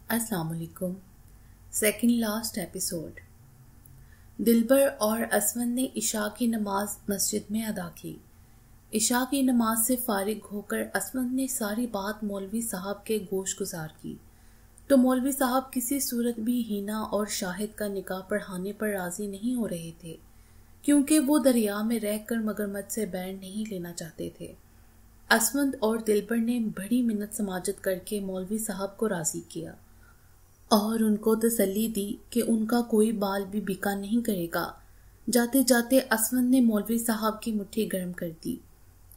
अस्सलाम वालेकुम। Second last episode. दिलबर और असमन ने इशा की नमाज मस्जिद में अदा की। इशा की नमाज से फारिग होकर असमन ने सारी बात मौलवी साहब के गोश गुजार की तो मौलवी साहब किसी सूरत भी हिना और शाहिद का निकाह पढ़ाने पर राजी नहीं हो रहे थे, क्योंकि वो दरिया में रहकर मगरमच्छ से बैर नहीं लेना चाहते थे। असमन और दिलबर ने बड़ी मिन्नत समाजत करके मौलवी साहब को राजी किया और उनको तसल्ली दी कि उनका कोई बाल भी बिका नहीं करेगा। जाते जाते असमन ने मौलवी साहब की मुट्ठी गर्म कर दी।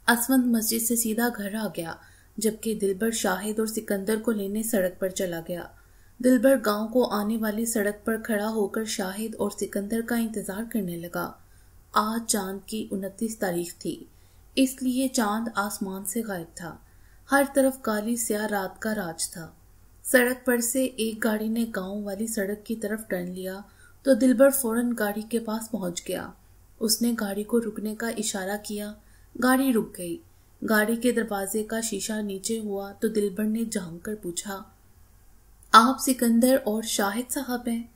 असमन मस्जिद से सीधा घर आ गया, जबकि दिलबर शाहिद और सिकंदर को लेने सड़क पर चला गया। दिलबर गांव को आने वाली सड़क पर खड़ा होकर शाहिद और सिकंदर का इंतजार करने लगा। आज चांद की 29 तारीख थी, इसलिए चांद आसमान से गायब था। हर तरफ काली स्याह रात का राज था। सड़क पर से एक गाड़ी ने गांव वाली सड़क की तरफ टर्न लिया तो दिलबर फौरन गाड़ी के पास पहुंच गया। उसने गाड़ी को रुकने का इशारा किया। गाड़ी रुक गई। गाड़ी के दरवाजे का शीशा नीचे हुआ तो दिलबर ने झांक कर पूछा, आप सिकंदर और शाहिद साहब हैं?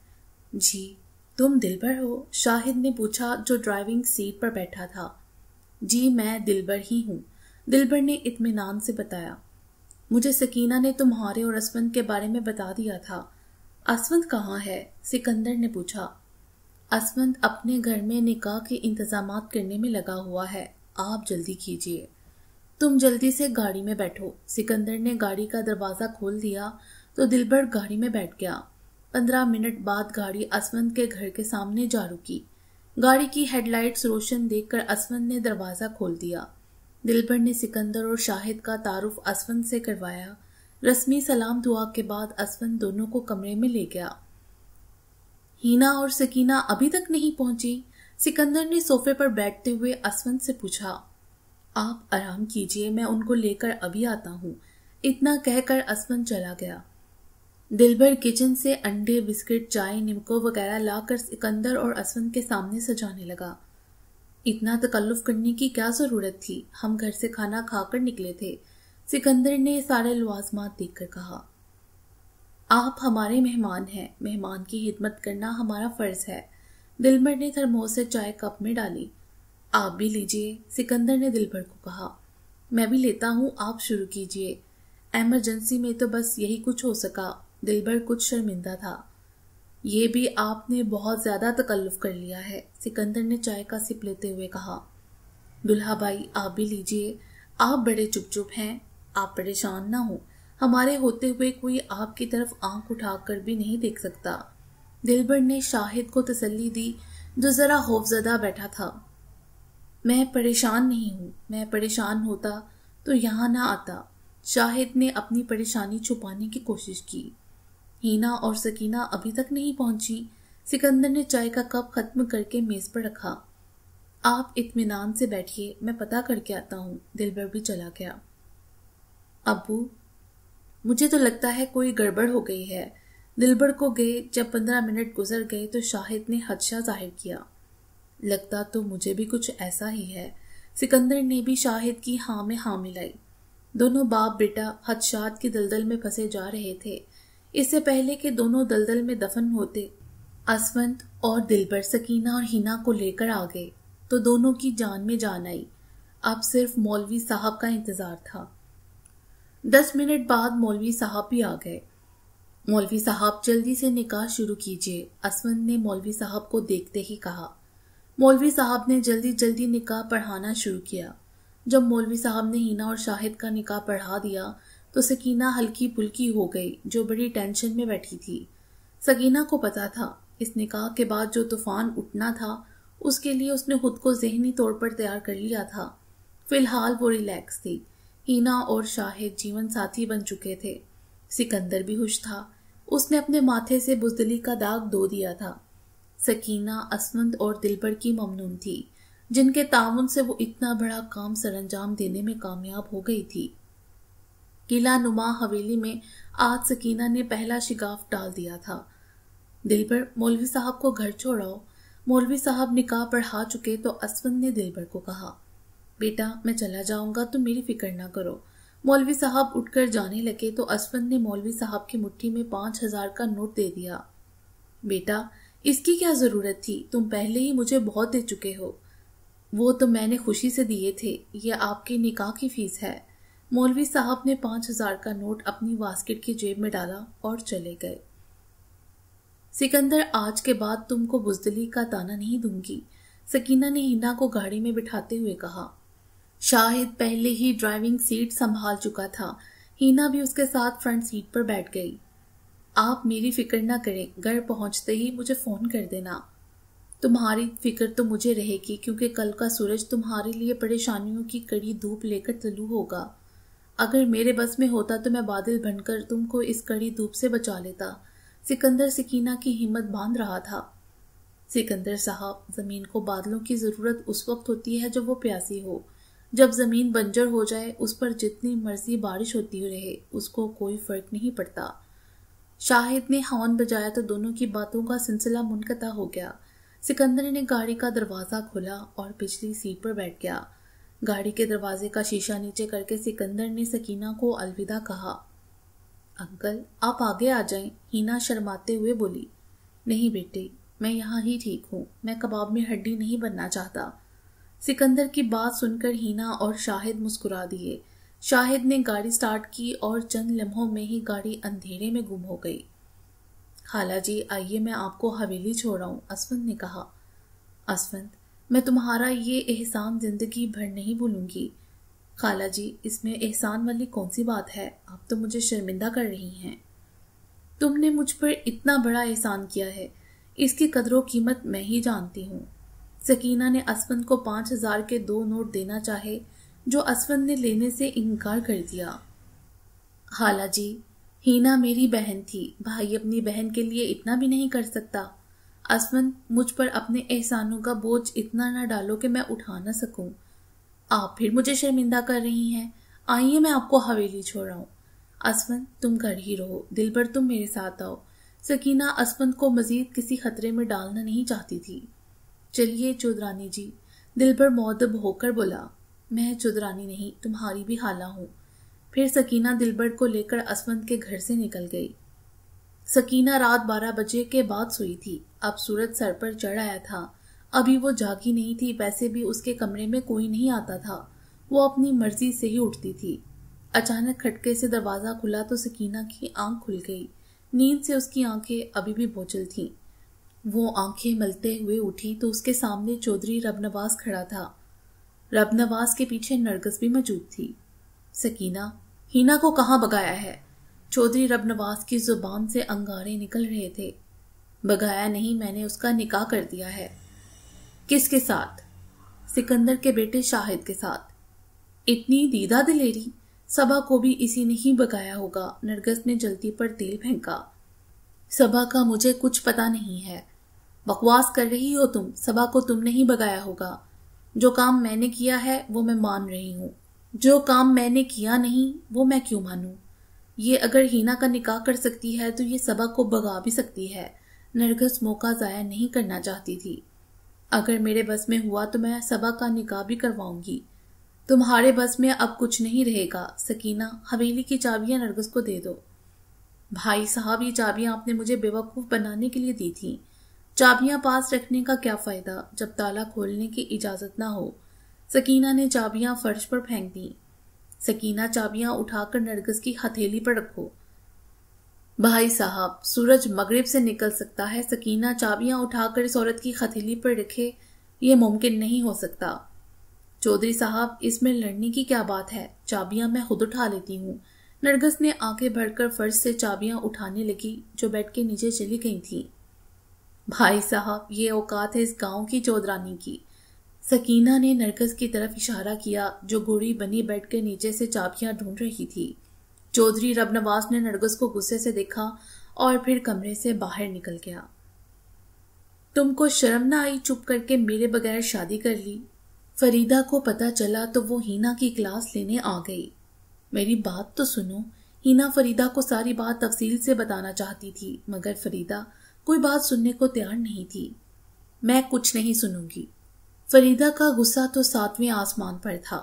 जी। तुम दिलबर हो? शाहिद ने पूछा, जो ड्राइविंग सीट पर बैठा था। जी, मैं दिलबर ही हूँ, दिलबर ने इत्मीनान से बताया। मुझे सकीना ने तुम्हारे और असमंत के बारे में बता दिया था। असमंत कहाँ है? सिकंदर ने पूछा। असमंत अपने घर में निकाह के इंतजामात करने में लगा हुआ है, आप जल्दी कीजिए। तुम जल्दी से गाड़ी में बैठो। सिकंदर ने गाड़ी का दरवाजा खोल दिया तो दिलबर गाड़ी में बैठ गया। 15 मिनट बाद गाड़ी असमंत के घर के सामने जा रुकी। गाड़ी की हेडलाइट्स रोशन देखकर असमंत ने दरवाजा खोल दिया। दिलबर ने सिकंदर और शाहिद का तारुफ असफन से करवाया। रस्मी सलाम दुआ के बाद असफन दोनों को कमरे में ले गया। हिना और सकीना अभी तक नहीं पहुंची? सिकंदर ने सोफे पर बैठते हुए असफन से पूछा। आप आराम कीजिए, मैं उनको लेकर अभी आता हूँ। इतना कहकर असफन चला गया। दिलबर किचन से अंडे, बिस्किट, चाय, निमको वगैरह लाकर सिकंदर और असफन के सामने सजाने लगा। इतना तकल्लुफ करने की क्या जरूरत थी, हम घर से खाना खाकर निकले थे। सिकंदर ने सारे लवाजमात देखकर कहा। आप हमारे मेहमान हैं, मेहमान की खिदमत करना हमारा फर्ज है। दिलबर ने थर्मोस से चाय कप में डाली। आप भी लीजिए, सिकंदर ने दिलबर को कहा। मैं भी लेता हूँ, आप शुरू कीजिए। एमरजेंसी में तो बस यही कुछ हो सका। दिलबर कुछ शर्मिंदा था। ये भी आपने बहुत ज्यादा तकल्लुफ कर लिया है, सिकंदर ने चाय का सिप लेते हुए कहा। दुल्हा भाई, आप भी लीजिए, आप बड़े चुप चुप हैं। आप परेशान ना हो, हमारे होते हुए कोई आपकी तरफ आंख उठाकर भी नहीं देख सकता। दिलबर ने शाहिद को तसल्ली दी, जो जरा खौफजदा बैठा था। मैं परेशान नहीं हूँ, मैं परेशान होता तो यहाँ ना आता। शाहिद ने अपनी परेशानी छुपाने की कोशिश की। हिना और सकीना अभी तक नहीं पहुंची। सिकंदर ने चाय का कप खत्म करके मेज पर रखा। आप इत्मीनान से बैठिए, मैं पता करके आता हूँ। दिलबर भी चला गया। अब्बू, मुझे तो लगता है कोई गड़बड़ हो गई है। दिलबर को गए जब 15 मिनट गुजर गए तो शाहिद ने खदशा जाहिर किया। लगता तो मुझे भी कुछ ऐसा ही है। सिकंदर ने भी शाहिद की हाँ में हाँ मिलाई। दोनों बाप बेटा खदशात की दलदल में फंसे जा रहे थे। इससे पहले कि दोनों दलदल में दफन होते, असमंत और दिलबर सकीना और हिना को लेकर आ गए तो दोनों की जान में जान आई। अब सिर्फ मौलवी साहब का इंतजार था। 10 मिनट बाद मौलवी साहब भी आ गए। मौलवी साहब, जल्दी से निकाह शुरू कीजिए, असमंत ने मौलवी साहब को देखते ही कहा। मौलवी साहब ने जल्दी जल्दी निकाह पढ़ाना शुरू किया। जब मौलवी साहब ने हिना और शाहिद का निकाह पढ़ा दिया तो सकीना हल्की पुल्की हो गई, जो बड़ी टेंशन में बैठी थी। सकीना को पता था इस निकाह के बाद जो तूफान उठना था, उसके लिए उसने खुद को ज़हनी तौर पर तैयार कर लिया था। फिलहाल वो रिलैक्स थी। हिना और शाहिद जीवन साथी बन चुके थे। सिकंदर भी खुश था, उसने अपने माथे से बुज़दिली का दाग धो दिया था। सकीना असमंत और दिलबर की ममनून थी, जिनके ताउन से वो इतना बड़ा काम सरंजाम देने में कामयाब हो गई थी। किला नुमा हवेली में आज सकीना ने पहला शिगाफ डाल दिया था। दिलबर, मौलवी साहब को घर छोड़ाओ। मौलवी साहब निकाह पढ़ा चुके तो असफन ने दिलबर को कहा। बेटा, मैं चला जाऊंगा तो मेरी फिक्र ना करो। मौलवी साहब उठकर जाने लगे तो असफंद ने मौलवी साहब की मुट्ठी में 5,000 का नोट दे दिया। बेटा, इसकी क्या जरूरत थी, तुम पहले ही मुझे बहुत दे चुके हो। वो तो मैंने खुशी से दिए थे, ये आपके निकाह की फीस है। मौलवी साहब ने 5,000 का नोट अपनी बास्केट की जेब में डाला और चले गए। सिकंदर, आज के बाद तुमको बुजदली का ताना नहीं दूंगी, सकीना ने हिना को गाड़ी में बिठाते हुए कहा। शाहिद पहले ही ड्राइविंग सीट संभाल चुका था। हिना भी उसके साथ फ्रंट सीट पर बैठ गई। आप मेरी फिक्र ना करें, घर पहुंचते ही मुझे फोन कर देना। तुम्हारी फिक्र तो मुझे रहेगी, क्योंकि कल का सूरज तुम्हारे लिए परेशानियों की कड़ी धूप लेकर तलू होगा। अगर मेरे बस में होता तो मैं बादल बनकर तुमको इस कड़ी धूप से बचा लेता। सिकंदर सकीना की हिम्मत बांध रहा था। सिकंदर साहब, जमीन को बादलों की जरूरत उस वक्त होती है जब वो प्यासी हो। जब जमीन बंजर हो जाए, उस पर जितनी मर्जी बारिश होती रहे, उसको कोई फर्क नहीं पड़ता। शाहिद ने हॉर्न बजाया तो दोनों की बातों का सिलसिला मुनक़ता हो गया। सिकंदर ने गाड़ी का दरवाजा खोला और पिछली सीट पर बैठ गया। गाड़ी के दरवाजे का शीशा नीचे करके सिकंदर ने सकीना को अलविदा कहा। अंकल, आप आगे आ जाएं, हिना शर्माते हुए बोली। नहीं बेटे, मैं यहाँ ही ठीक हूँ, मैं कबाब में हड्डी नहीं बनना चाहता। सिकंदर की बात सुनकर हिना और शाहिद मुस्कुरा दिए। शाहिद ने गाड़ी स्टार्ट की और चंद लम्हों में ही गाड़ी अंधेरे में गुम हो गई। खाला जी, आइए मैं आपको हवेली छोड़ाऊं, असफंद ने कहा। असफंद, मैं तुम्हारा ये एहसान जिंदगी भर नहीं भूलूंगी। खाला जी, इसमें एहसान वाली कौन सी बात है, आप तो मुझे शर्मिंदा कर रही हैं। तुमने मुझ पर इतना बड़ा एहसान किया है, इसकी कदरों कीमत मैं ही जानती हूँ। सकीना ने असफंद को 5,000 के 2 नोट देना चाहे, जो असफंद ने लेने से इनकार कर दिया। खाला जी, हिना मेरी बहन थी, भाई अपनी बहन के लिए इतना भी नहीं कर सकता। असफंद, मुझ पर अपने एहसानों का बोझ इतना ना डालो कि मैं उठा ना सकूं। आप फिर मुझे शर्मिंदा कर रही हैं। आइए मैं आपको हवेली छोड़ाऊं। असफंद, तुम घर ही रहो, दिल भर तुम मेरे साथ आओ। सकीना असफंद को मजीद किसी खतरे में डालना नहीं चाहती थी। चलिए चौधरानी जी, दिलबर मौदब होकर बोला। मैं चौधरानी नहीं, तुम्हारी भी हाला हूं। फिर सकीना दिलबर को लेकर असफंद के घर से निकल गई। सकीना रात 12 बजे के बाद सोई थी। अब सूरज सर पर चढ़ आया था। अभी वो जागी नहीं थी, वैसे भी उसके कमरे में कोई नहीं आता था। वो अपनी मर्जी से ही उठती थी। अचानक खटके से दरवाजा खुला तो सकीना की आंख खुल गई। नींद से उसकी आंखें अभी भी बोझल थीं। वो आंखें मलते हुए उठी तो उसके सामने चौधरी रबनवाज खड़ा था। रबनवाज के पीछे नरगिस भी मौजूद थी। सकीना, हिना को कहाँ भगाया है? चौधरी रबनवाज की जुबान से अंगारे निकल रहे थे। भगाया नहीं, मैंने उसका निकाह कर दिया है। किसके साथ? सिकंदर के बेटे शाहिद के साथ। इतनी दीदा दिलेरी, सबा को भी इसी ने ही भगाया होगा। नरगिस ने जल्दी पर तेल फेंका। सबा का मुझे कुछ पता नहीं है। बकवास कर रही हो तुम, सबा को तुमने ही भगाया होगा। जो काम मैंने किया है वो मैं मान रही हूँ, जो काम मैंने किया नहीं वो मैं क्यों मानूं? ये अगर हिना का निकाह कर सकती है तो ये सबा को भगा भी सकती है। नरगिस मौका जाया नहीं करना चाहती थी। अगर मेरे बस में हुआ तो मैं सबा का निकाह भी करवाऊंगी। तुम्हारे बस में अब कुछ नहीं रहेगा। सकीना, हवेली की चाबियां नरगिस को दे दो। भाई साहब, ये चाबियां आपने मुझे बेवकूफ बनाने के लिए दी थी। चाबियां पास रखने का क्या फायदा जब ताला खोलने की इजाजत ना हो। सकीना ने चाबियां फर्श पर फेंक दी। सकीना, चाबियां उठाकर नरगिस की हथेली पर रखो। भाई साहब, सूरज मगरिब से निकल सकता है, सकीना चाबियां उठाकर इस औरत की हथेली पर रखे, ये मुमकिन नहीं हो सकता। चौधरी साहब, इसमें लड़ने की क्या बात है? चाबियां मैं खुद उठा लेती हूँ। नरगिस ने आंखें भरकर फर्श से चाबियां उठाने लगी जो बेड के नीचे चली गई थी। भाई साहब, ये औकात है इस गांव की चौधरानी की। सकीना ने नरगिस की तरफ इशारा किया जो गोरी बनी बेड के नीचे से चाबियां ढूंढ रही थी। चौधरी रबनवाज ने नरगिस को गुस्से से देखा और फिर कमरे से बाहर निकल गया। तुमको शर्म ना आई चुप करके मेरे बगैर शादी कर ली? फरीदा को पता चला तो वो हिना की क्लास लेने आ गई। मेरी बात तो सुनो। हिना फरीदा को सारी बात तफसील से बताना चाहती थी, मगर फरीदा कोई बात सुनने को तैयार नहीं थी। मैं कुछ नहीं सुनूंगी। फरीदा का गुस्सा तो 7वें आसमान पर था।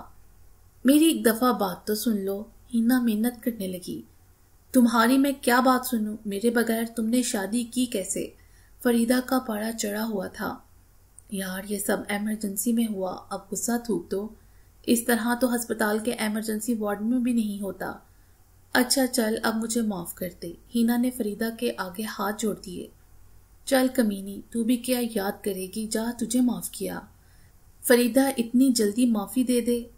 मेरी एक दफा बात तो सुन लो। हिना मिन्नत करने लगी। तुम्हारी मैं क्या बात सुनूं? मेरे बगैर तुमने शादी की कैसे? फरीदा का पारा चढ़ा हुआ था। यार ये सब इमरजेंसी में हुआ, अब गुस्सा थूक दो। इस तरह तो अस्पताल के इमरजेंसी वार्ड में भी नहीं होता। अच्छा चल, अब मुझे माफ कर दे। हिना ने फरीदा के आगे हाथ जोड़ दिए। चल कमीनी, तू भी क्या याद करेगी, जा तुझे माफ किया। फरीदा इतनी जल्दी माफी दे दे?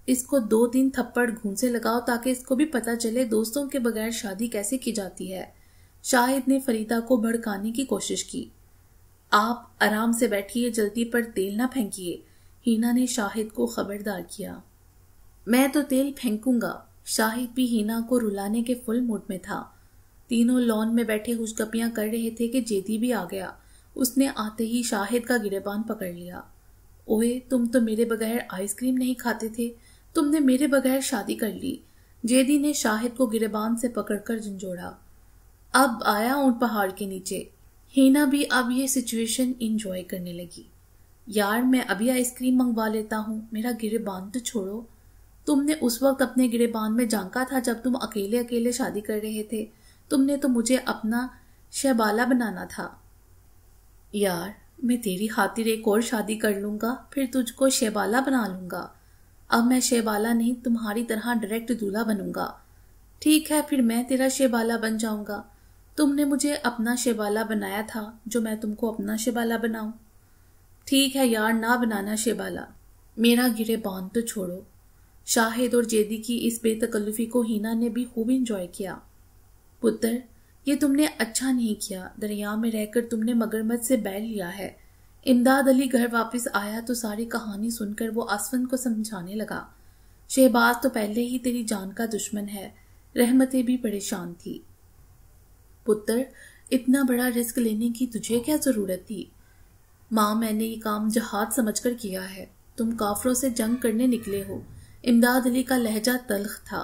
इसको 2-3 थप्पड़ घून से लगाओ ताकि इसको भी पता चले दोस्तों के बगैर शादी कैसे की जाती है। शाहिद ने फरीदा को भड़काने की कोशिश की। आप आराम से बैठिए, जल्दी पर तेल ना फेंकिए। हिना ने शाहिद को खबरदार किया। मैं तो तेल फेंकूंगा। शाहिद भी हिना को रुलाने के फुल मूड में था। तीनों लॉन में बैठे हुशगपियां कर रहे थे कि जेदी भी आ गया। उसने आते ही शाहिद का गिरेबान पकड़ लिया। ओए, तुम तो मेरे बगैर आइसक्रीम नहीं खाते थे, तुमने मेरे बगैर शादी कर ली। जेदी ने शाहिद को गिरेबान से पकड़कर झंझोड़ा। अब आया ऊंट पहाड़ के नीचे। हिना भी अब ये सिचुएशन इंजॉय करने लगी। यार मैं अभी आइसक्रीम मंगवा लेता हूँ, मेरा गिरेबान तो छोड़ो। तुमने उस वक्त अपने गिरेबान में झांका था जब तुम अकेले अकेले शादी कर रहे थे। तुमने तो मुझे अपना शहबाला बनाना था। यार मैं तेरी खातिर एक और शादी कर लूंगा, फिर तुझको शहबाला बना लूंगा। अब मैं शहबाला नहीं, तुम्हारी तरह डायरेक्ट दूल्हा बनूंगा। ठीक है, फिर मैं तेरा शहबाला बन जाऊंगा। तुमने मुझे अपना शहबाला बनाया था, जो मैं तुमको अपना शहबाला बनाऊं। ठीक है यार, ना बनाना शहबाला, मेरा गिरेबान तो छोड़ो। शाहिद और जेदी की इस बेतकल्लुफी को हिना ने भी खूब इंजॉय किया। पुत्र, ये तुमने अच्छा नहीं किया। दरिया में रहकर तुमने मगरमच्छ से बैल लिया है। इमदाद अली घर वापस आया तो सारी कहानी सुनकर वो असफंद को समझाने लगा। शहबाज तो पहले ही तेरी जान का दुश्मन है। रहमतें भी परेशान थी। पुत्र, इतना बड़ा रिस्क लेने की तुझे क्या जरूरत थी? माँ, मैंने ये काम जहाद समझकर किया है। तुम काफरों से जंग करने निकले हो। इमदाद अली का लहजा तल्ख था।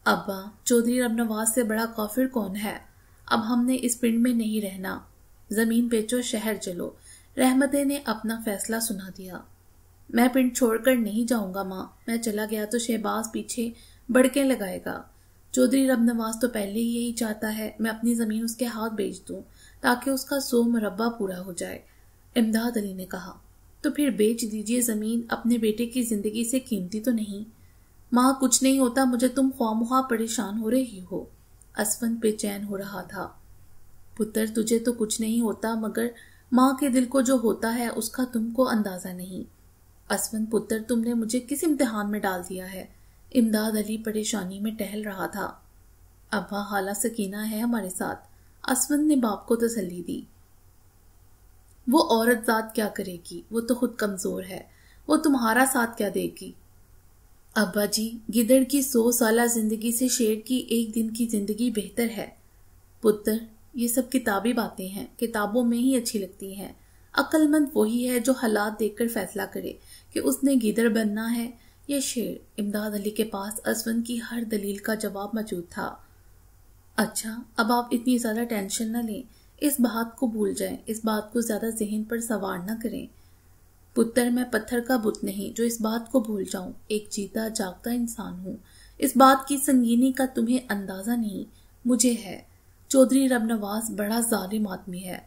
अब्बा, चौधरी रबनवाज से बड़ा काफिर कौन है? अब हमने इस पिंड में नहीं रहना। जमीन बेचो, शहर चलो। रहमतें ने अपना फैसला सुना दिया। मैं पिंड छोड़कर नहीं जाऊंगा माँ। मैं चला गया तो शहबाज पीछे बड़के लगाएगा। चौधरी रबनवाज तो पहले ही यही चाहता है मैं अपनी जमीन उसके हाथ बेच दूं ताकि उसका 100 मुरब्बा पूरा हो जाए। इमदाद अली ने कहा, तो फिर बेच दीजिए जमीन, अपने बेटे की जिंदगी से कीमती तो नहीं। माँ, कुछ नहीं होता, मुझे तुम ख्वामुखा परेशान हो रही हो। असफंद बेचैन हो रहा था। पुत्र, तुझे तो कुछ नहीं होता, मगर माँ के दिल को जो होता है उसका तुमको अंदाजा नहीं। असफंद पुत्र, तुमने मुझे किस इम्तिहान में डाल दिया है? इमदाद अली परेशानी में टहल रहा था। अब्बा, हाला सकीना है हमारे साथ। असफंद ने बाप को तसल्ली दी। वो औरत जात क्या करेगी? वो तो खुद कमजोर है। वो तुम्हारा साथ क्या देगी? अब्बा जी, गिदड़ की 100 साला जिंदगी से शेर की एक दिन की जिंदगी बेहतर है। पुत्र, ये सब किताबी बातें हैं, किताबों में ही अच्छी लगती हैं। अक्लमंद वही है जो हालात देखकर फैसला करे कि उसने गिदड़ बनना है या शेर। इमदाद अली के पास असफंद की हर दलील का जवाब मौजूद था। अच्छा, अब आप इतनी ज्यादा टेंशन न लें, इस बात को भूल जाएं, इस बात को ज्यादा जहन पर सवार न करें। पुत्र, मैं पत्थर का बुत नहीं जो इस बात को भूल जाऊं। एक जीता जागता इंसान हूं। इस बात की संगीनी का तुम्हें अंदाजा नहीं, मुझे है। चौधरी रबनवाज बड़ा जालिम आदमी है।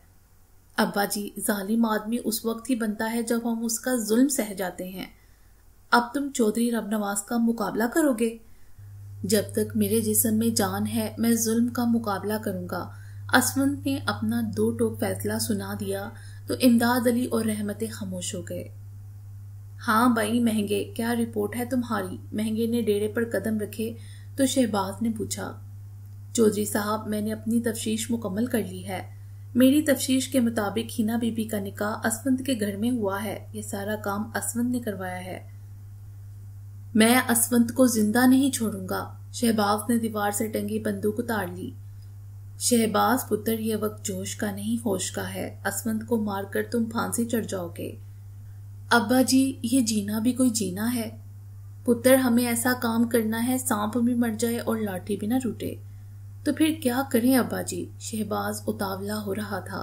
अब्बा जी, जालिम आदमी उस वक्त ही बनता है जब हम उसका जुल्म सह जाते हैं। अब तुम चौधरी रबनवाज का मुकाबला करोगे? जब तक मेरे जिस्म में जान है मैं जुल्म का मुकाबला करूंगा। असफंद ने अपना 2 टोक फैसला सुना दिया तो इमदाद अली और रहमतें खामोश हो गए। हाँ भाई महंगे, क्या रिपोर्ट है तुम्हारी? महंगे ने डेरे पर कदम रखे तो शहबाज ने पूछा। चौधरी साहब, मैंने अपनी तफ्तीश मुकम्मल कर ली है। मेरी तफ्तीश के मुताबिक हिना बीबी का निकाह असफंद के घर में हुआ है। ये सारा काम असफंद ने करवाया है। मैं असफंद को जिंदा नहीं छोड़ूंगा। शहबाज ने दीवार से टंगी बंदूक उतार ली। शहबाज पुत्र, ये वक्त जोश का नहीं होश का है। असफंद को मारकर तुम फांसी चढ़ जाओगे। अब्बा जी, ये जीना भी कोई जीना है। पुत्र, हमें ऐसा काम करना है सांप भी मर जाए और लाठी भी ना टूटे। तो फिर क्या करें अब्बा जी? शहबाज उतावला हो रहा था।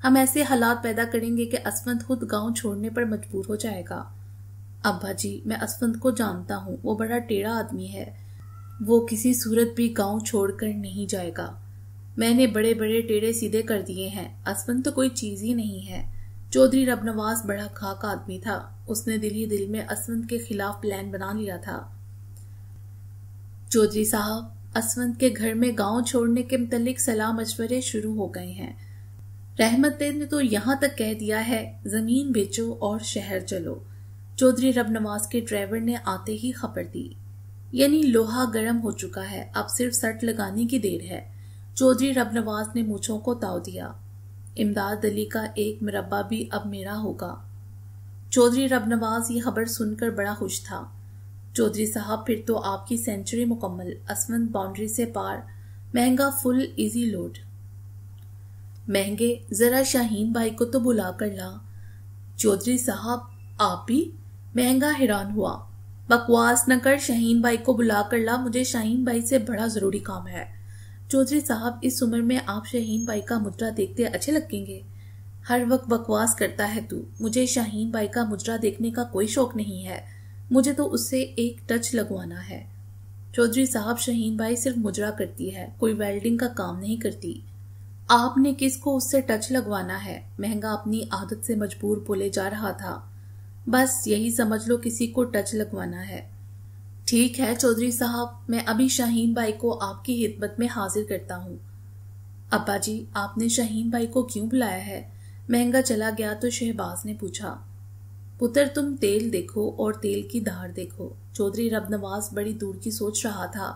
हम ऐसे हालात पैदा करेंगे कि असफंद खुद गांव छोड़ने पर मजबूर हो जाएगा। अब्बा जी, मैं असफंद को जानता हूँ, वो बड़ा टेढ़ा आदमी है। वो किसी सूरत भी गांव छोड़कर नहीं जाएगा। मैंने बड़े बड़े टेढ़े सीधे कर दिए हैं। असवंत तो कोई चीज ही नहीं है। चौधरी रबनवास बड़ा खाक आदमी था। उसने दिल ही दिल में असवंत के खिलाफ प्लान बना लिया था। चौधरी साहब, असवंत के घर में गांव छोड़ने के मुतालिक सलाह मशवरे शुरू हो गए हैं। रहमत ने तो यहाँ तक कह दिया है, जमीन बेचो और शहर चलो। चौधरी रबनवास के ड्राइवर ने आते ही खबर दी। यानी लोहा गर्म हो चुका है, अब सिर्फ सट लगाने की देर है। चौधरी रबनवास ने मूंछों को ताव दिया। इमदाद अली का एक मुरब्बा भी अब मेरा होगा। चौधरी रबनवास ये खबर सुनकर बड़ा खुश था। चौधरी साहब, फिर तो आपकी सेंचुरी मुकम्मल। असवंत बाउंड्री से पार, महंगा फुल इजी लोड। महंगे, जरा शाहीन भाई को तो बुला कर ला। चौधरी साहब, आप भी? महंगा हैरान हुआ। बकवास न कर, शाहीन भाई को बुला कर ला। मुझे शाहीन भाई से बड़ा जरूरी काम है। चौधरी साहब, इस उम्र में आप शाहीन भाई का मुजरा देखते अच्छे लगेंगे। हर वक्त बकवास करता है तू। मुझे शाहीन भाई का मुजरा देखने का कोई शौक नहीं है। मुझे तो उससे एक टच लगवाना है। चौधरी साहब, शाहीन भाई सिर्फ मुजरा करती है, कोई वेल्डिंग का काम नहीं करती। आपने किसको उससे टच लगवाना है? महंगा अपनी आदत से मजबूर बोले जा रहा था। बस यही समझ लो, किसी को टच लगवाना है। ठीक है चौधरी साहब, मैं अभी शाहीन भाई को आपकी खिदमत में हाजिर करता हूँ। अब्बा जी, आपने शाहीन भाई को क्यों बुलाया है? महंगा चला गया तो शहबाज ने पूछा। पुत्र, तुम तेल देखो और तेल की धार देखो। चौधरी रबनवास बड़ी दूर की सोच रहा था।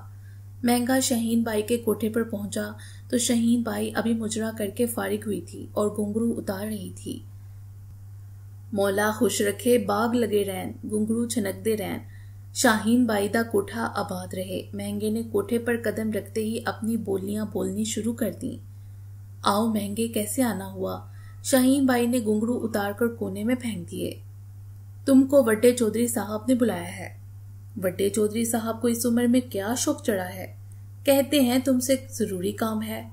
महंगा शाहीन भाई के कोठे पर पहुंचा तो शाहीन भाई अभी मुजरा करके फारिग हुई थी और घुंघरू उतार रही थी। मौला खुश रखे, बाग लगे रहन, घुंघरू छनकते रहन, शाहीन बाई दा कोठा आबाद रहे। महंगे ने कोठे पर कदम रखते ही अपनी बोलियां बोलनी शुरू कर दी। आओ महंगे, कैसे आना हुआ? शाहीन बाई ने घुंघरू उतारकर कोने में फेंक दिए। तुमको वड्डे चौधरी साहब ने बुलाया है। वड्डे चौधरी साहब को इस उम्र में क्या शौक चढ़ा है? कहते हैं तुमसे जरूरी काम है।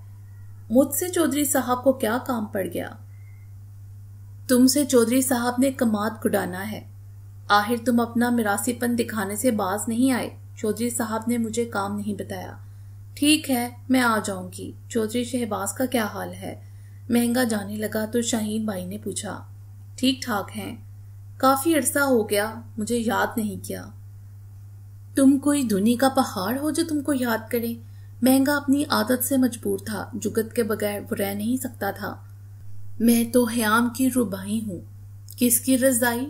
मुझसे चौधरी साहब को क्या काम पड़ गया? तुमसे चौधरी साहब ने कमाद कुड़ाना है। आखिर तुम अपना मिरासीपन दिखाने से बाज नहीं आए। चौधरी साहब ने मुझे काम नहीं बताया। ठीक है, मैं आ जाऊंगी। चौधरी शहबाज का क्या हाल है? महंगा जाने लगा तो शाहीन भाई ने पूछा। ठीक ठाक हैं। काफी अरसा हो गया, मुझे याद नहीं किया। तुम कोई धुनी का पहाड़ हो जो तुमको याद करे? महंगा अपनी आदत से मजबूर था। जुगत के बगैर वो रह नहीं सकता था। मैं तो हयाम की रुबाई हूँ। किसकी रजाई?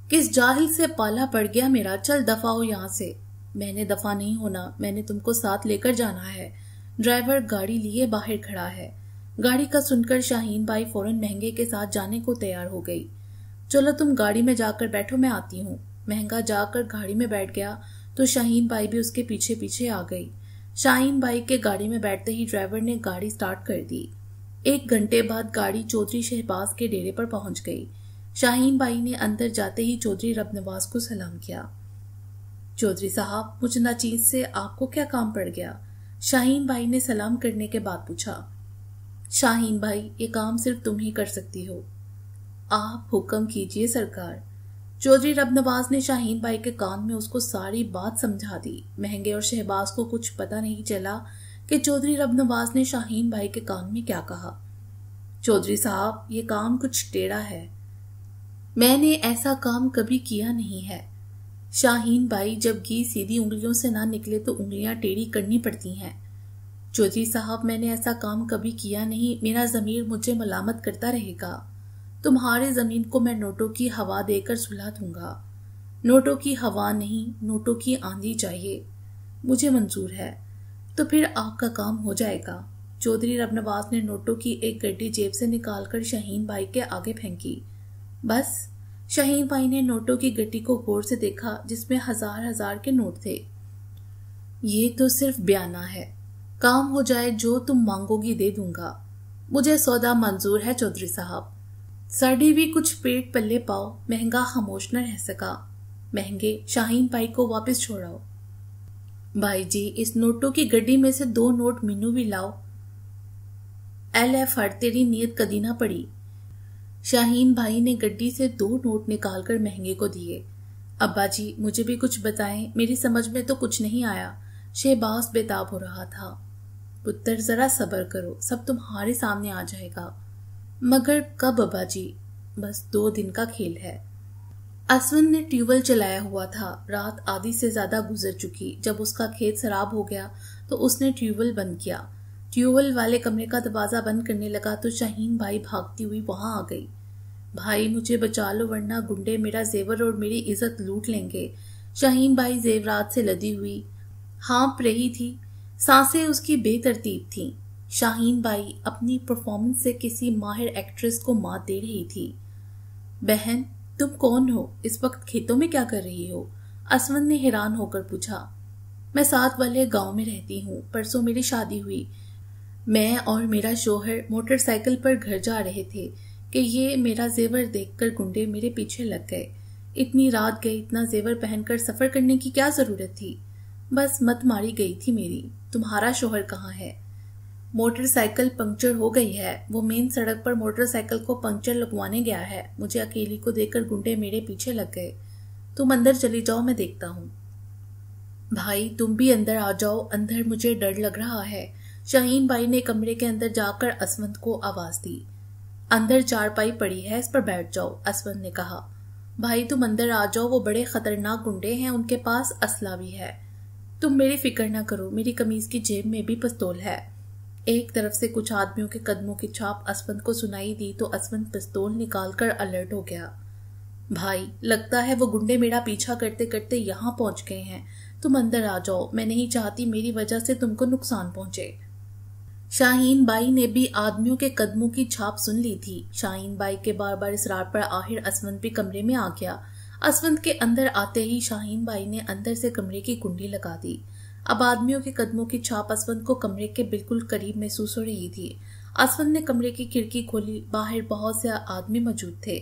किस जाहिल से पाला पड़ गया मेरा। चल दफा हो यहाँ से। मैंने दफा नहीं होना, मैंने तुमको साथ लेकर जाना है। ड्राइवर गाड़ी लिए बाहर खड़ा है। गाड़ी का सुनकर शाहीन भाई फौरन महंगे के साथ जाने को तैयार हो गई। चलो तुम गाड़ी में जाकर बैठो, मैं आती हूँ। महंगा जाकर गाड़ी में बैठ गया तो शाहीन भाई भी उसके पीछे पीछे आ गई। शाहीन भाई के गाड़ी में बैठते ही ड्राइवर ने गाड़ी स्टार्ट कर दी। 1 घंटे बाद गाड़ी चौधरी शहबाज के डेरे पर पहुंच गई। शाहीन भाई ने अंदर जाते ही चौधरी रबनवास को सलाम किया। चौधरी साहब, मुझ नाचीज से आपको क्या काम पड़ गया? शाहीन भाई ने सलाम करने के बाद पूछा। शाहीन भाई, ये काम सिर्फ तुम ही कर सकती हो। आप हुक्म कीजिए सरकार। चौधरी रबनवास ने शाहीन भाई के कान में उसको सारी बात समझा दी। महंगे और शहबाज को कुछ पता नहीं चला कि चौधरी रबनवास ने शाहीन भाई के कान में क्या कहा। चौधरी साहब, ये काम कुछ टेढ़ा है। मैंने ऐसा काम कभी किया नहीं है। शाहीन भाई, जब घी सीधी उंगलियों से ना निकले तो उंगलियां टेढ़ी करनी पड़ती हैं। चौधरी साहब, मैंने ऐसा काम कभी किया नहीं। मेरा ज़मीर मुझे मलामत करता रहेगा। तुम्हारे ज़मीन को मैं नोटों की हवा देकर सुलझा दूंगा। नोटों की हवा नहीं, नोटों की आंधी चाहिए। मुझे मंजूर है। तो फिर आपका काम हो जाएगा। चौधरी रबनवास ने नोटों की एक गड्डी जेब से निकालकर शाहीन भाई के आगे फेंकी। बस। शाहीन भाई ने नोटों की गड्डी को गौर से देखा, जिसमें 1000 के नोट थे। ये तो सिर्फ बयाना है। काम हो जाए, जो तुम मांगोगी दे दूंगा। मुझे सौदा मंजूर है चौधरी साहब। साड़ी भी कुछ पेट पल्ले पाओ। महंगा खामोश न रह सका। महंगे, शाहीन भाई को वापस छोड़ाओ। भाई जी, इस नोटों की गड्डी में से 2 नोट मीनू भी लाओ। एल फट, तेरी नीयत कदी ना पड़ी। शाहीन भाई ने गड्डी से 2 नोट निकालकर महंगे को दिए। अब्बा जी, मुझे भी कुछ बताएं, मेरी समझ में तो कुछ नहीं आया। शहबाज बेताब हो रहा था। पुत्र जरा सब्र करो, सब तुम्हारे सामने आ जाएगा। मगर कब अब्बा जी? बस 2 दिन का खेल है। असवंत ने ट्यूबवेल चलाया हुआ था। रात आधी से ज्यादा गुजर चुकी। जब उसका खेत खराब हो गया तो उसने ट्यूबवेल बंद किया। ट्यूबवेल वाले कमरे का दरवाजा बंद करने लगा तो शाहीन भाई भागती हुई वहां आ गई। भाई मुझे बचा लो वरना गुंडे मेरा जेवर और मेरी इज्जत लूट लेंगे। शाहीन भाई जेवरात से लदी हुई हाँप रही थी। सांसें उसकी बेतरतीब थीं। शाहीन भाई अपनी परफॉर्मेंस से किसी माहिर एक्ट्रेस को मात दे रही थी। बहन, तुम कौन हो? इस वक्त खेतों में क्या कर रही हो? असवंत ने हैरान होकर पूछा। मैं साथ वाले गांव में रहती हूँ। परसों मेरी शादी हुई। मैं और मेरा शोहर मोटरसाइकिल पर घर जा रहे थे कि ये मेरा जेवर देखकर गुंडे मेरे पीछे लग गए। इतनी रात गई, इतना जेवर पहनकर सफर करने की क्या जरूरत थी? बस मत मारी गई थी मेरी। तुम्हारा शोहर कहाँ है? मोटरसाइकिल पंक्चर हो गई है। वो मेन सड़क पर मोटरसाइकिल को पंक्चर लगवाने गया है। मुझे अकेली को देखकर गुंडे मेरे पीछे लग गए। तुम अंदर चली जाओ, मैं देखता हूँ। भाई तुम भी अंदर आ जाओ, अंदर मुझे डर लग रहा है। शाहीन भाई ने कमरे के अंदर जाकर असवंत को आवाज दी। अंदर चारपाई पड़ी है, इस पर बैठ जाओ, असवंत ने कहा। भाई तुम अंदर आ जाओ, वो बड़े खतरनाक गुंडे हैं, उनके पास असला भी है। तुम मेरी फिक्र ना करो, मेरी कमीज की जेब में भी पिस्तौल है। एक तरफ से कुछ आदमियों के कदमों की छाप असवंत को सुनाई दी तो असवंत पिस्तौल निकालकर अलर्ट हो गया। भाई लगता है वो गुंडे मेरा पीछा करते करते यहाँ पहुंच गए हैं। तुम अंदर आ जाओ, मैं नहीं चाहती मेरी वजह से तुमको नुकसान पहुंचे। शाहीन बाई ने भी आदमियों के कदमों की छाप सुन ली थी। शाहीन बाई के बार बार इसरार पर आखिर असवंत भी कमरे में आ गया। असवंत के अंदर आते ही शाहीन बाई ने अंदर से कमरे की कुंडी लगा दी। अब आदमियों के कदमों की छाप असवंत को कमरे के बिल्कुल करीब महसूस हो रही थी। असवंत ने कमरे की खिड़की खोली। बाहर बहुत से आदमी मौजूद थे।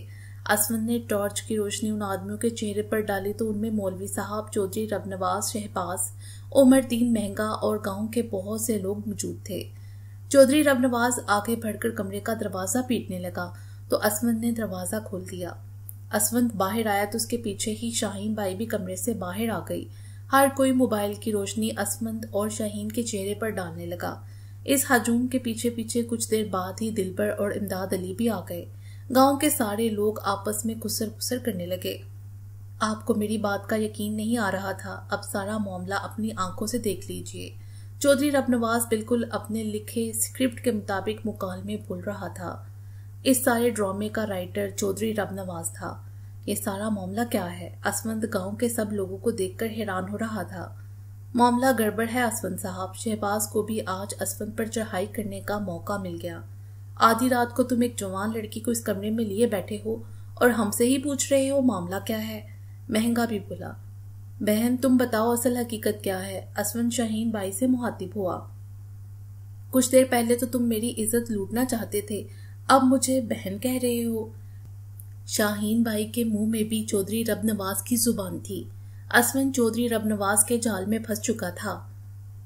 असवंत ने टॉर्च की रोशनी उन आदमियों के चेहरे पर डाली तो उनमें मौलवी साहब, चौधरी रबनवाज, शहबाज, उमरदीन महंगा और गांव के बहुत से लोग मौजूद थे। चौधरी रबनवाज आगे बढ़कर कमरे का दरवाजा पीटने लगा तो असवंत ने दरवाजा खोल दिया। असवंत बाहर आया तो उसके पीछे ही शाहीन बाई भी कमरे से बाहर आ गई। हर कोई मोबाइल की रोशनी असवंत और शाहीन के चेहरे पर डालने लगा। इस हजूम के पीछे पीछे कुछ देर बाद ही दिलबर और इमदाद अली भी आ गए। गांव के सारे लोग आपस में खुसर खुसर करने लगे। आपको मेरी बात का यकीन नहीं आ रहा था, अब सारा मामला अपनी आंखों से देख लीजिए। चौधरी रबनवाज बिल्कुल अपने लिखे स्क्रिप्ट के मुताबिक मुकालमे बोल रहा था। इस सारे ड्रामे का राइटर चौधरी रबनवाज था। ये सारा मामला क्या है? असवंत गांव के सब लोगों को देखकर हैरान हो रहा था। मामला गड़बड़ है असवंत साहब। शहबाज को भी आज असवंत पर चढ़ाई करने का मौका मिल गया। आधी रात को तुम एक जवान लड़की को इस कमरे में लिए बैठे हो और हमसे ही पूछ रहे हो मामला क्या है? महंगा भी बोला। बहन तुम बताओ असल हकीकत क्या है? असवंत शाहीन बाई से मुहातिब हुआ। कुछ देर पहले तो तुम मेरी इज्जत लूटना चाहते थे, अब मुझे बहन कह रहे हो। शाहीन भाई के मुंह में भी चौधरी रबनवाज की जुबान थी। असवंत चौधरी रबनवाज के जाल में फंस चुका था।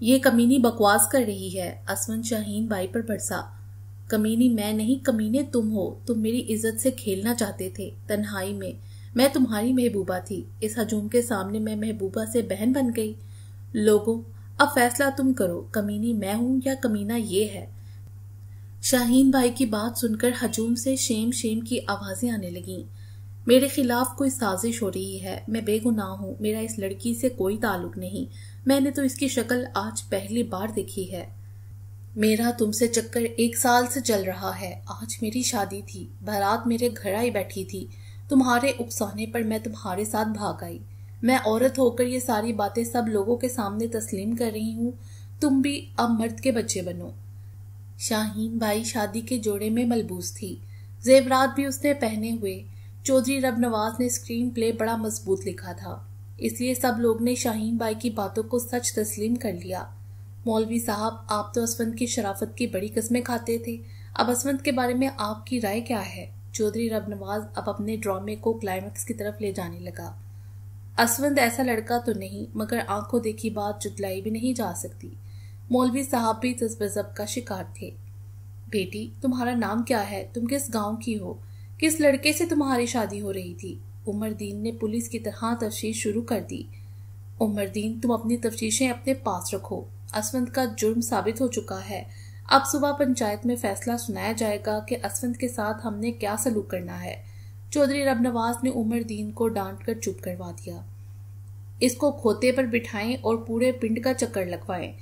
ये कमीनी बकवास कर रही है। असवंत शाहीन भाई पर बरसा। कमीनी मैं नहीं, कमीने तुम हो। तुम मेरी इज्जत से खेलना चाहते थे। तन्हाई में मैं तुम्हारी महबूबा थी। इस हजूम के सामने मैं महबूबा से बहन बन गई। लोगों अब फैसला तुम करो, कमीनी मैं हूं या कमीना ये है? शाहीन भाई की बात सुनकर हजूम से शेम शेम की आवाजें आने लगीं। मेरे खिलाफ कोई साजिश हो रही है। मैं बेगुनाह हूँ। मेरा इस लड़की से कोई ताल्लुक नहीं। मैंने तो इसकी शक्ल आज पहली बार देखी है। मेरा तुमसे चक्कर 1 साल से चल रहा है। आज मेरी शादी थी। बारात मेरे घर आई बैठी थी। तुम्हारे उकसाने पर मैं तुम्हारे साथ भाग आई। मैं औरत होकर ये सारी बातें सब लोगों के सामने तस्लीम कर रही हूँ। तुम भी अब मर्द के बच्चे बनो। शाहीन बाई शादी के जोड़े में मलबूस थी। जेवरात भी उसने पहने हुए। चौधरी रबनवाज ने स्क्रीन प्ले बड़ा मजबूत लिखा था, इसलिए सब लोग ने शाहीन बाई की बातों को सच तस्लीम कर लिया। मौलवी साहब आप तो असवंत की शराफत की बड़ी कस्में खाते थे। अब असवंत के बारे में आपकी राय क्या है? चौधरी रबनवाज अब अपने ड्रामे को क्लाइमैक्स की तरफ ले जाने लगा। असवंत ऐसा लड़का तो नहीं, मगर आंखों देखी बात जुटलाई भी नहीं जा सकती। मौलवी साहब भी तज़ब्ज़ब का शिकार थे। बेटी तुम्हारा नाम क्या है? तुम किस गांव की हो? किस लड़के से तुम्हारी शादी हो रही थी? उमरदीन ने पुलिस की तरह तफ्तीश शुरू कर दी। उमरदीन, तुम अपनी तफ्तीशें अपने पास रखो। असवंत का जुर्म साबित हो चुका है। अब सुबह पंचायत में फैसला सुनाया जाएगा कि असवंत के साथ हमने क्या सलूक करना है। चौधरी रबनवाज ने उमरदीन को डांट कर चुप करवा दिया। इसको खोते पर बिठाएं और पूरे पिंड का चक्कर लगवाएं।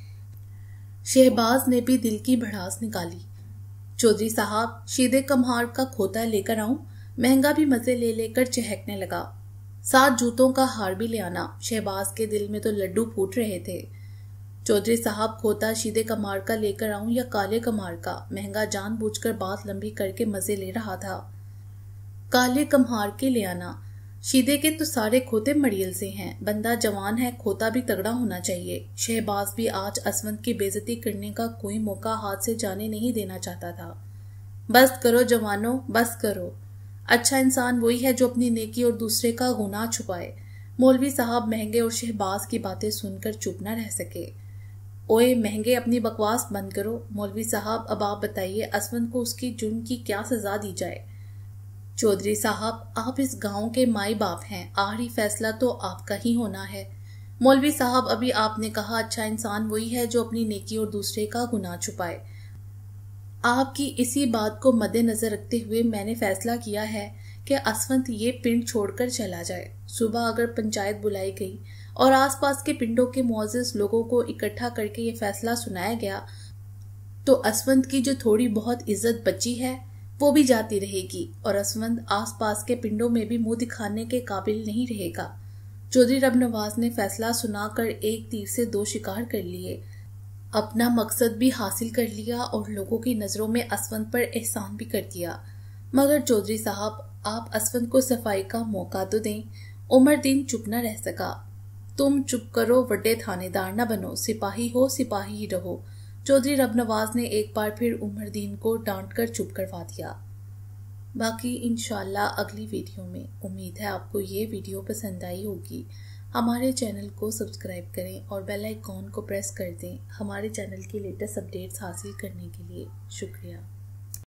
शहबाज ने भी दिल की भड़ास निकाली। चौधरी साहब, शीदे कम्हार का खोता लेकर आऊं? महंगा भी मजे ले लेकर चहकने लगा। 7 जूतों का हार भी ले आना। शहबाज के दिल में तो लड्डू फूट रहे थे। चौधरी साहब, खोता शीदे कम्हार का लेकर आऊं या काले कम्हार का? महंगा जानबूझकर बात लंबी करके मजे ले रहा था। काले कम्हार के ले आना। शीदे के तो सारे खोते मड़ियल से हैं। बंदा जवान है, खोता भी तगड़ा होना चाहिए। शहबाज भी आज असवंत की बेइज्जती करने का कोई मौका हाथ से जाने नहीं देना चाहता था। बस करो जवानों, बस करो। अच्छा इंसान वही है जो अपनी नेकी और दूसरे का गुनाह छुपाए। मौलवी साहब महंगे और शहबाज की बातें सुनकर चुप न रह सके। ओए महंगे, अपनी बकवास बंद करो। मौलवी साहब, अब आप बताइए असवंत को उसकी जुर्म की क्या सजा दी जाए? चौधरी साहब, आप इस गांव के माई बाप हैं। आखिरी फैसला तो आपका ही होना है। मौलवी साहब, अभी आपने कहा अच्छा इंसान वही है जो अपनी नेकी और दूसरे का गुनाह छुपाए। आपकी इसी बात को मद्देनजर रखते हुए मैंने फैसला किया है कि असवंत ये पिंड छोड़कर चला जाए। सुबह अगर पंचायत बुलाई गई और आसपास के पिंडों के मुअज़्ज़िज़ लोगों को इकट्ठा करके ये फैसला सुनाया गया तो असवंत की जो थोड़ी बहुत इज्जत बची है वो भी जाती रहेगी और असवंत आसपास के पिंडों में भी मुंह दिखाने के काबिल नहीं रहेगा। चौधरी रबनवाज ने फैसला सुनाकर एक तीर से 2 शिकार कर लिए। अपना मकसद भी हासिल कर लिया और लोगों की नजरों में असवंत पर एहसान भी कर दिया। मगर चौधरी साहब, आप असवंत को सफाई का मौका तो दें। उमरदीन चुप न रह सका। तुम चुप करो, बड़े थानेदार न बनो। सिपाही हो, सिपाही ही रहो। चौधरी रबनवाज ने एक बार फिर उमरदीन को डांट कर चुप करवा दिया। बाकी इंशाल्लाह अगली वीडियो में। उम्मीद है आपको ये वीडियो पसंद आई होगी। हमारे चैनल को सब्सक्राइब करें और बेल आइकॉन को प्रेस कर दें हमारे चैनल की लेटेस्ट अपडेट्स हासिल करने के लिए। शुक्रिया।